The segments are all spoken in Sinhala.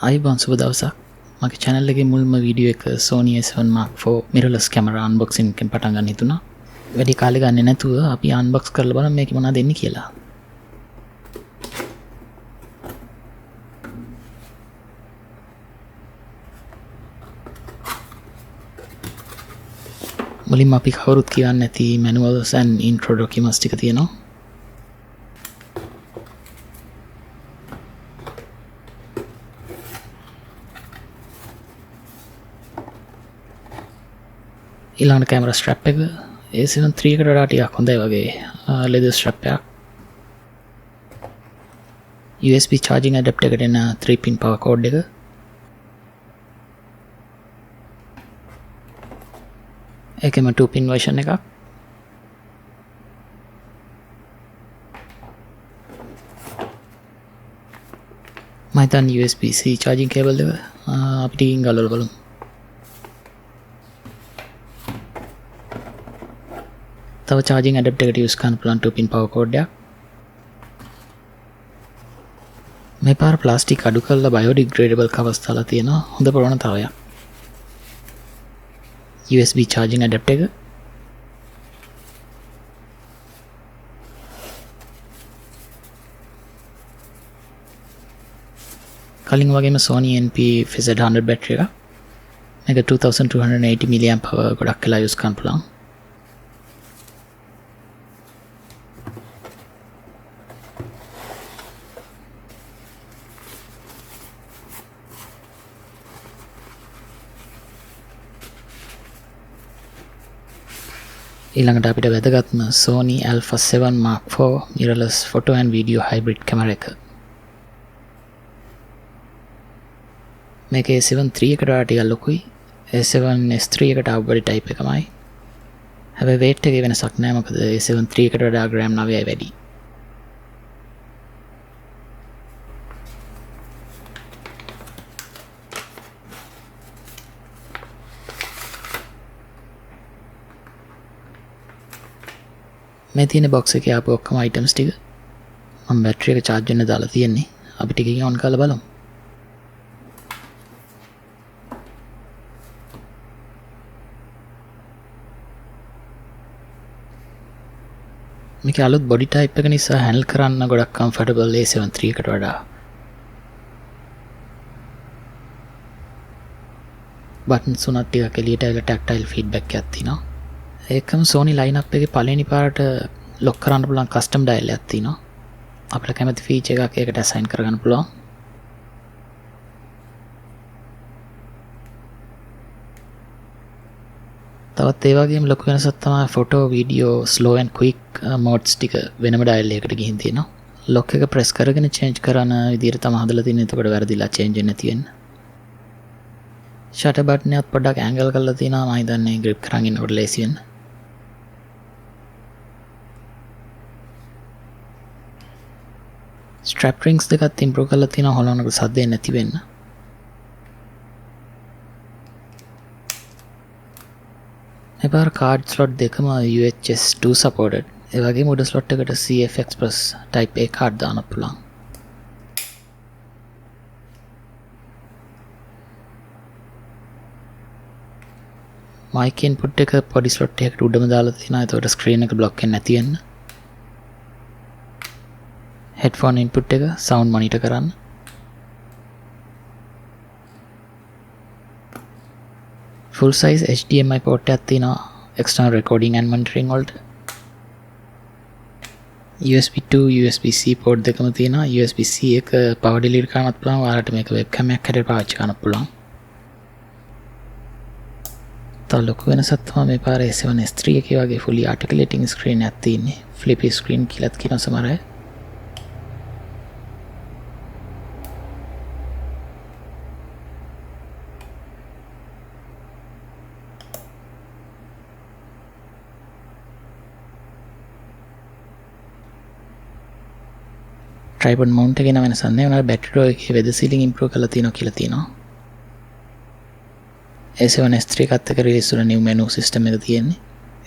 අයිබෝන් සුබ දවසක්. මගේ channel එකේ මුල්ම වීඩියෝ එක Sony A7 Mark IV mirrorless camera unboxing එකෙන් පටන් ගන්න හිතුණා. වැඩි කාලෙ ගන්නේ නැතුව අපි unbox කරලා බලමු මේකේ මොනවද එන්නේ කියලා. මුලින්ම අපි කවුරුත් කියන්න නැති manuals and intro documents ටික තියෙනවා. ඊළඟට camera strap එක A7 III එකට වඩා ටිකක් හොඳයි වගේ leather strap එකක්. USB charging adapter එකට එන 3 pin power cord එක. ඒකෙම 2 pin version එකක්. මම හිතන්නේ USB-C charging cable එක අපි ටිකින් ගලවලා බලමු. තව charging adapter එකට use කරන්න පුළුවන් 2 pin power cord එකක්. මේ පාර ප්ලාස්ටික් අඩු කරලා biodegradable covers දාලා තියෙනවා. හොඳ ප්‍රවණතාවයක්. USB charging adapter එක. කලින් වගේම Sony NP-FZ100 battery එක. මේක 2280 mAh ගොඩක් වෙලා use කරන්න පුළුවන්. ඊළඟට අපිට වැදගත්ම Sony Alpha 7 Mark IV mirrorless photo and video hybrid camera එක. මේක A7 III එකට වඩා ටිකක් ලොකුයි. A7S III එකට ආපු බඩි type එකමයි. හැබැයි weight එකේ වෙනසක් නැහැ මොකද A7 III එකට වඩා ග්‍රෑම් 9යි වැඩි. මේ තියෙන box එකේ ආපු ඔක්කොම items ටික මම battery එක charge වෙන්න දාලා තියෙන්නේ. අපි ටිකකින් on කරලා බලමු. මේකේ අලුත් body type එක නිසා handle කරන්න ගොඩක් comfortable A7 III එකට වඩා. buttons උනත් ටිකක් එළියට ඇවිල්ලා tactile feedback එකක් තියෙනවා. ඒකම Sony lineup එකේ පළවෙනි පාරට lock කරන්න පුළුවන් custom dial එකක් තියෙනවා. අපිට කැමති feature එකක් ඒකට assign කරගන්න පුළුවන්. තවත් ඒ වගේම ලොකු වෙනසක් තමයි photo video slow and quick modes ටික වෙනම dial එකකට ගිහින් තියෙනවා. lock එක press කරගෙන change කරන විදිහට තමයි හදලා තියෙන්නේ. එතකොට වැරදිලා change වෙන්නේ නැති වෙන්න. shutter button එකත් පොඩ්ඩක් angle කරලා තියෙනවා. මම හිතන්නේ grip කරන් ඉන්නකොට ලේසි වෙන්න. strap rings දෙකත් improve කරලා තියෙනවා හොලනකොට සද්ද එන්නේ නැති වෙන්න. මේ පාර card slot දෙකම UHS 2 supported. ඒ වගේම උඩ slot එකට CF Express type A card දාන්න පුළුවන්. mic input එක පොඩි slot එකකට උඩම දාලා තියෙනවා. ඒකට screen එක block වෙන්නේ නැති වෙන්න. headphone input එක sound monitor කරන්න. full size HDMI port එකක් තියෙනවා external recording and monitoring වලට. USB 2 USB-C port දෙකම තියෙනවා. USB-C එක power delivery කරන්නත් පුළුවන්. ඔයාලට මේක webcam එකක් හැටියට පාවිච්චි කරන්න පුළුවන්. තව ලොකු වෙනසක් තමයි මේ පාරේ A7S III එකේ වගේ fully articulating screen එකක් තියෙන්නේ. flippy screen කියලාත් කියන සමහර අය. tripod mount එකේ නම් වෙනසක් නැහැ. උනාට battery draw එකේ weather sealing improve කරලා තියෙනවා කියලා තියෙනවා. A7S III එකත් එක්ක release වුණ new menu system එක තියෙන්නේ.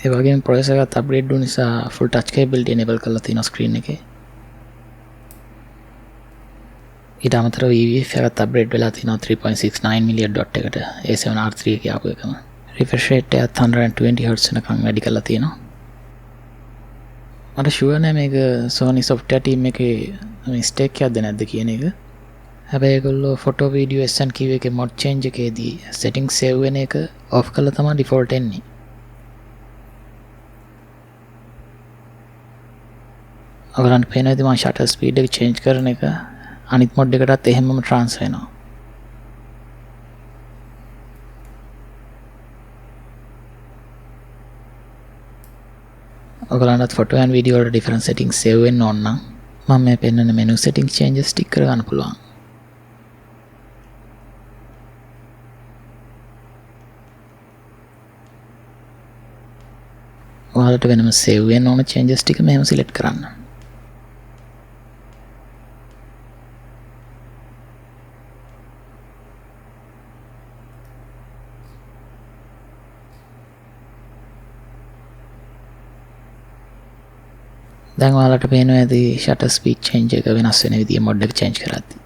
ඒ වගේම processor එකත් upgrade වුණ නිසා full touch capability enable කරලා තියෙනවා screen එකේ. ඊට අමතරව EVF එකත් අප්ග්‍රේඩ් වෙලා තියෙනවා 3.69 මිලියන් ඩොට් එකට A7R3 එකේ ආපු එකම. රිෆ්‍රෙෂ් රේට් එකත් 120 Hz වෙනකන් වැඩි කරලා තියෙනවා. මට ෂුවර් නෑ මේක Sony software team එකේ මිස්ටේක් එකක්ද නැද්ද කියන එක. හැබැයි ඒගොල්ලෝ ෆොටෝ වීඩියෝ SNQ එකේ mod change එකේදී settings save වෙන එක off කරලා තමයි default එන්නේ. ඔයගලන්ට පේනවා ඉතින් මම shutter speed එක change කරන එක අනිත් mod එකටත් එහෙමම transfer වෙනවා. ඔයගලන්ට ෆොටෝ and video වල different settings save වෙන්න ඕන නම් මම මේ පෙන්නන menu settings changes ටික කරගන්න පුළුවන්. ඔයාලට වෙනම save වෙන්න ඕන changes ටික මෙහෙම select කරන්න. දැන් ඔයාලට පේනවා ඇති shutter speed change එක වෙනස් වෙන විදිය mod එක change කරද්දී.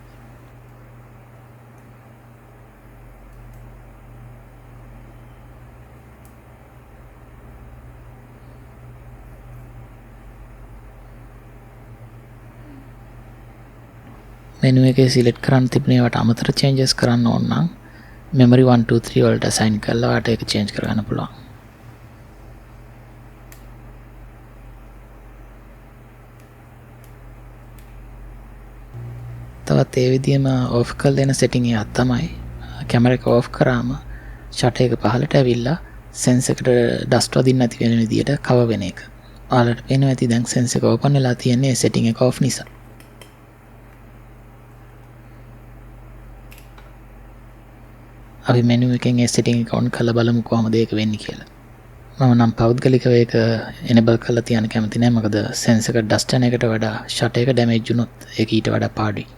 menu එකේ select කරන්න තිබුණේ ඒවට අමතර changes කරන්න ඕන නම් memory 1 2 3 වලට assign කරලා ඔයාලට ඒක change කරගන්න පුළුවන්. තවත් ඒ විදිහම off කරලා දෙන setting එකක් තමයි camera එක off කරාම shutter එක පහළට ඇවිල්ලා sensor එකට dust වදින්න නැති වෙන විදිහට cover වෙන එක. ඔයාලට පේනවා ඇති දැන් sensor එක open වෙලා තියෙන්නේ setting එක off නිසා. අපි menu එකෙන් ඒ setting එක on කරලා බලමු කොහොමද ඒක වෙන්නේ කියලා. මම නම් පෞද්ගලිකව ඒක enable කරලා තියන්න කැමති නැහැ. මොකද sensor එක dust යන එකට වඩා shutter එක damage වුණොත් ඒක ඊට වඩා පාඩුයි.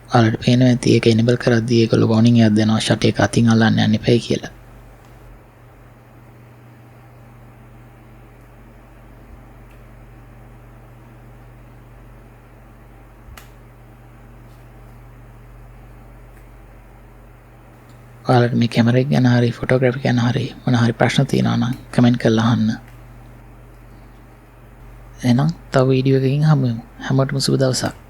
ඔයාලට පේනවා ඇති ඒක enable කරද්දී ඒගොල්ලෝ warning එකක් දෙනවා shutter එක අතින් අල්ලන්න යන්න එපයි කියලා. ඔයාලට මේ කැමරා එක ගැන හරි ෆොටෝග්‍රැෆි ගැන හරි මොන හරි ප්‍රශ්න තියෙනවා නම් කමෙන්ට් කරලා අහන්න. එහෙනම් තව වීඩියෝ එකකින් හමු වෙමු. හැමෝටම සුබ දවසක්.